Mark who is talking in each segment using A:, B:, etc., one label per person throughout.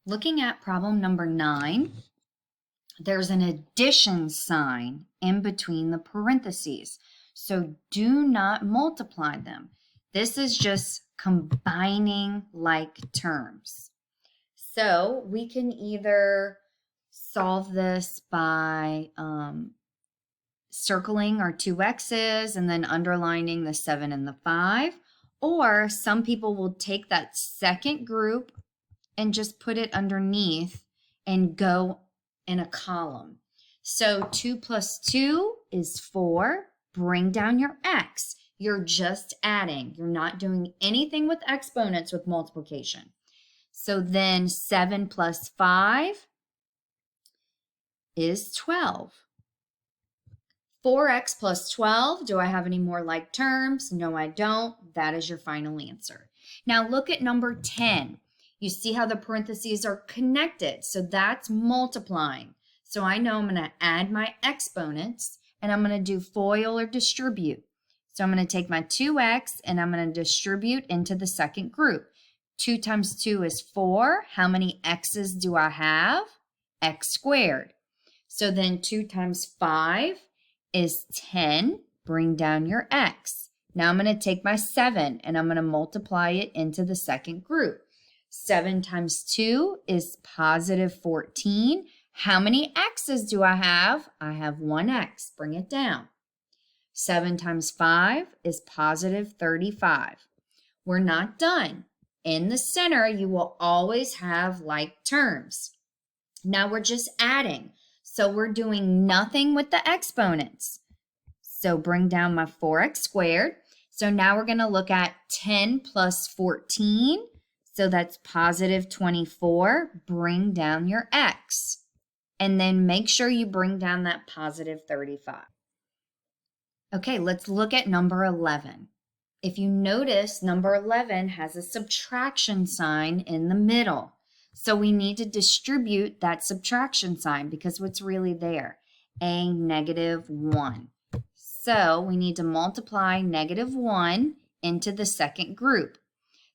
A: Looking at problem number 9, there's an addition sign in between the parentheses. So do not multiply them. This is just combining like terms. So we can either solve this by circling our two x's and then underlining the 7 and the 5. Or some people will take that second group and just put it underneath and go in a column. So 2 plus 2 is 4. Bring down your x. You're just adding. You're not doing anything with exponents with multiplication. So then 7 plus 5 is 12. 4x plus 12, do I have any more like terms? No, I don't. That is your final answer. Now look at number 10. You see how the parentheses are connected. So that's multiplying. So I know I'm going to add my exponents and I'm going to do FOIL or distribute. So I'm going to take my 2x and I'm going to distribute into the second group. 2 times 2 is 4. How many x's do I have? X squared. So then 2 times 5 is 10. Bring down your x. Now I'm going to take my 7 and I'm going to multiply it into the second group. 7 times 2 is positive 14. How many x's do I have? I have 1x. Bring it down. 7 times 5 is positive 35. We're not done. In the center, you will always have like terms. Now we're just adding. So we're doing nothing with the exponents. So bring down my 4x squared. So now we're going to look at 10 plus 14. So that's positive 24. Bring down your x. And then make sure you bring down that positive 35. Okay, let's look at number 11. If you notice, number 11 has a subtraction sign in the middle. So we need to distribute that subtraction sign because what's really there? A negative 1. So we need to multiply negative 1 into the second group.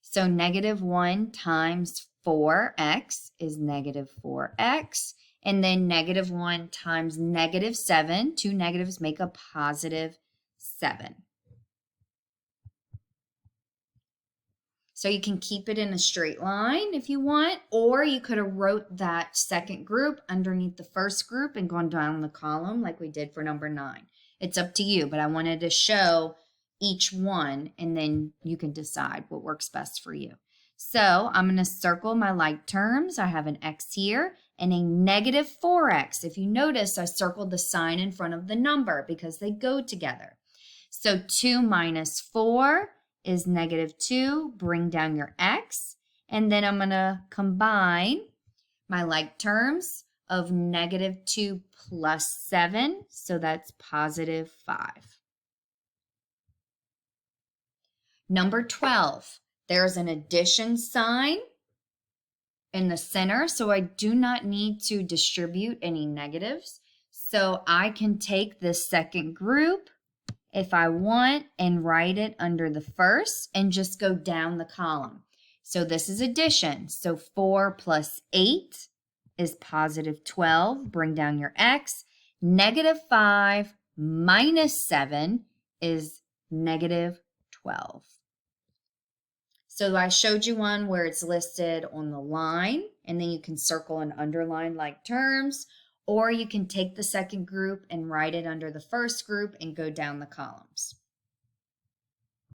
A: So negative 1 times 4x is negative 4x. And then negative 1 times negative 7, two negatives make a positive 7. So you can keep it in a straight line if you want, or you could have wrote that second group underneath the first group and gone down the column like we did for number 9. It's up to you, but I wanted to show each one and then you can decide what works best for you. So I'm going to circle my like terms. I have an x here and a negative 4x. If you notice, I circled the sign in front of the number because they go together. So 2 minus 4 is negative 2. Bring down your x. And then I'm going to combine my like terms of negative 2 plus 7. So that's positive 5. Number 12. There's an addition sign in the center. So I do not need to distribute any negatives. So I can take this second group if I want and write it under the first and just go down the column. So this is addition. So 4 plus 8 is positive 12. Bring down your x. Negative 5 minus 7 is negative 12. So I showed you one where it's listed on the line, and then you can circle and underline like terms. Or you can take the second group and write it under the first group and go down the columns.